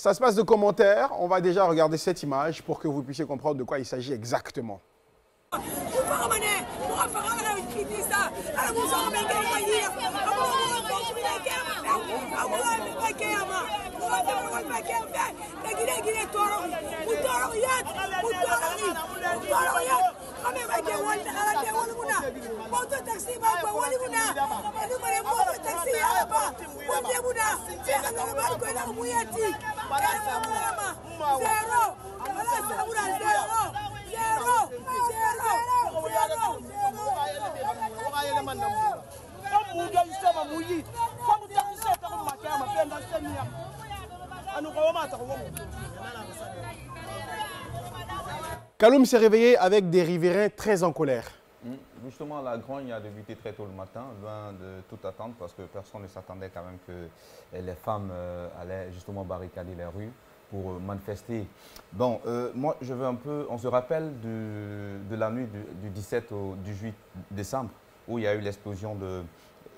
Ça se passe de commentaires. On va déjà regarder cette image pour que vous puissiez comprendre de quoi il s'agit exactement. Kaloum s'est réveillé avec des riverains très en colère. Justement, la grogne a débuté très tôt le matin, loin de toute attente, parce que personne ne s'attendait quand même que les femmes allaient justement barricader les rues pour manifester. Bon, moi, je veux un peu... On se rappelle de la nuit du 17 au 18 décembre, où il y a eu l'explosion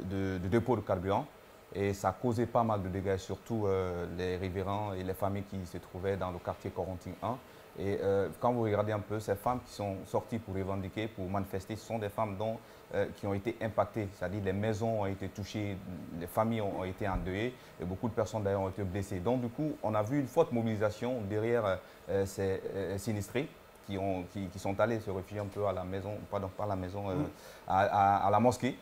de dépôts de carburant. Et ça a causé pas mal de dégâts, surtout les riverains et les familles qui se trouvaient dans le quartier Corentin 1. Et quand vous regardez un peu, ces femmes qui sont sorties pour revendiquer, pour manifester, ce sont des femmes qui ont été impactées. C'est-à-dire les maisons ont été touchées, les familles ont été endeuillées et beaucoup de personnes d'ailleurs ont été blessées. Donc du coup, on a vu une forte mobilisation derrière ces sinistrés qui sont allés se réfugier un peu à la maison, pardon, pas à la maison, à la mosquée,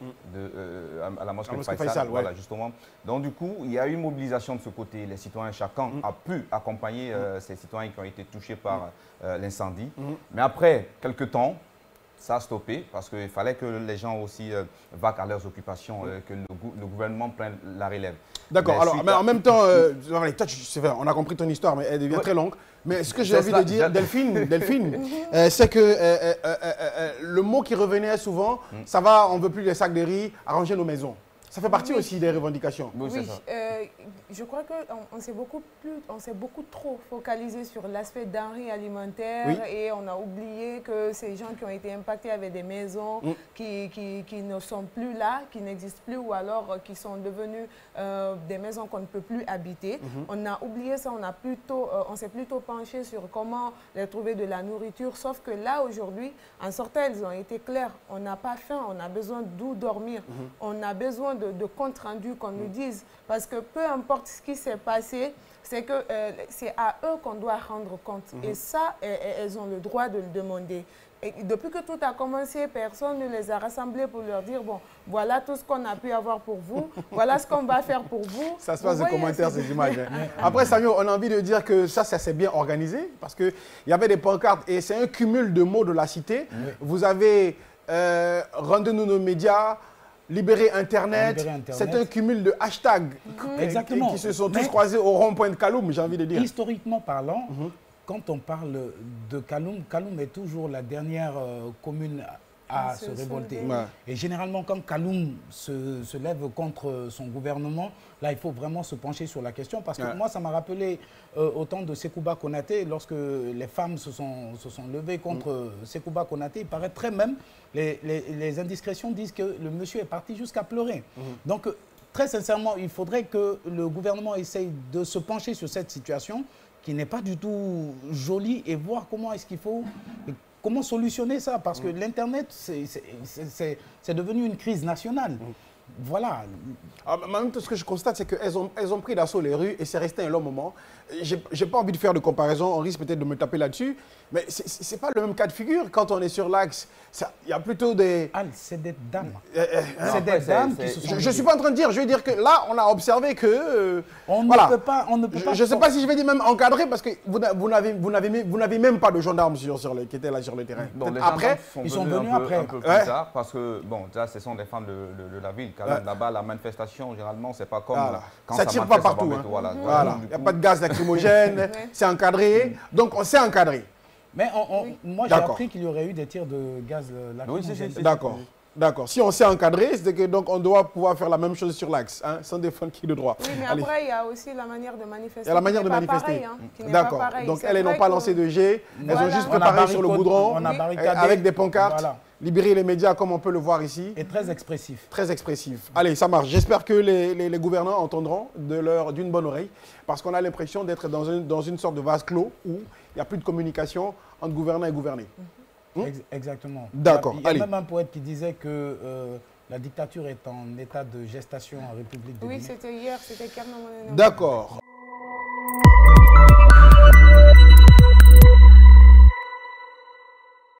à la mosquée Faisal, voilà, justement. Donc du coup, il y a eu une mobilisation de ce côté. Les citoyens, chacun a pu accompagner ces citoyens qui ont été touchés par l'incendie. Mais après quelques temps, ça a stoppé parce qu'il fallait que les gens aussi vaquent à leurs occupations, que le gouvernement prenne la relève. D'accord, alors, mais en même temps, on a compris ton histoire, mais elle devient très longue. Mais ce que j'ai envie de dire, Delphine, c'est que le mot qui revenait souvent, ça va, on ne veut plus les sacs de riz, arranger nos maisons. Ça fait partie aussi des revendications. Oui, je crois qu'on s'est beaucoup trop focalisé sur l'aspect denrées alimentaires et on a oublié que ces gens qui ont été impactés avaient des maisons qui ne sont plus là, qui n'existent plus ou alors qui sont devenues des maisons qu'on ne peut plus habiter. On a oublié ça, on s'est plutôt penché sur comment leur trouver de la nourriture, sauf que là aujourd'hui, en sortant, elles ont été claires. On n'a pas faim, on a besoin d'où dormir, on a besoin de compte rendu qu'on nous dise. Parce que peu importe ce qui s'est passé, c'est que c'est à eux qu'on doit rendre compte. Et ça, elles ont le droit de le demander. Et depuis que tout a commencé, personne ne les a rassemblés pour leur dire, bon, voilà tout ce qu'on a pu avoir pour vous, voilà ce qu'on va faire pour vous. Ça se passe de commentaires, ces images. Après, Samuel, on a envie de dire que ça s'est bien organisé, parce qu'il y avait des pancartes, et c'est un cumul de mots de la cité. Vous avez rendez-nous nos médias, libérer Internet, c'est un cumul de hashtags qui se sont tous croisés au rond-point de Kaloum, j'ai envie de dire. Historiquement parlant, quand on parle de Kaloum, Kaloum est toujours la dernière commune à se révolter. Et généralement, quand Kaloum se lève contre son gouvernement, là, il faut vraiment se pencher sur la question. Parce que moi, ça m'a rappelé au temps de Sekouba Konaté, lorsque les femmes se sont levées contre Sekouba Konaté. Il paraîtrait même, les indiscrétions disent que le monsieur est parti jusqu'à pleurer. Donc, très sincèrement, il faudrait que le gouvernement essaye de se pencher sur cette situation qui n'est pas du tout jolie et voir comment est-ce qu'il faut... Comment solutionner ça? Parce que l'Internet, c'est devenu une crise nationale. Voilà. Même tout ce que je constate, c'est qu'elles ont pris d'assaut les rues et c'est resté un long moment. Je n'ai pas envie de faire de comparaison, on risque peut-être de me taper là-dessus, mais ce n'est pas le même cas de figure. Quand on est sur l'axe, il y a plutôt des... c'est des dames. C'est des dames qui se sont... Je ne suis pas en train de dire, je veux dire que là, on a observé que... On ne peut pas... Je ne sais pas si je vais dire même encadré, parce que vous n'avez même pas de gendarmes qui étaient là sur le terrain. Bon, après, ils sont venus un peu plus tard, parce que, bon, là, ce sont des femmes de la ville. Là-bas, la manifestation, généralement, c'est pas comme quand ça tire pas partout. Il n'y a pas de gaz lacrymogène, c'est encadré. Donc, on s'est encadré. Mais moi, j'ai appris qu'il y aurait eu des tirs de gaz lacrymogène. D'accord. D'accord. Si on s'est encadré, c'est que donc on doit pouvoir faire la même chose sur l'axe, sans défendre qui de droit. Oui, mais après, il y a aussi la manière de manifester. Il y a la manière de manifester. D'accord. Donc, elles n'ont pas lancé de jet. Elles ont juste préparé sur le goudron avec des pancartes. libérer les médias comme on peut le voir ici. Et très expressif. Très expressif. Allez, ça marche. J'espère que les gouvernants entendront d'une bonne oreille, parce qu'on a l'impression d'être dans une sorte de vase clos où il n'y a plus de communication entre gouvernants et gouvernés. Exactement. D'accord. Il y a même un poète qui disait que la dictature est en état de gestation en République de Guinée. Oui, c'était hier, c'était Kerno Monéno. D'accord.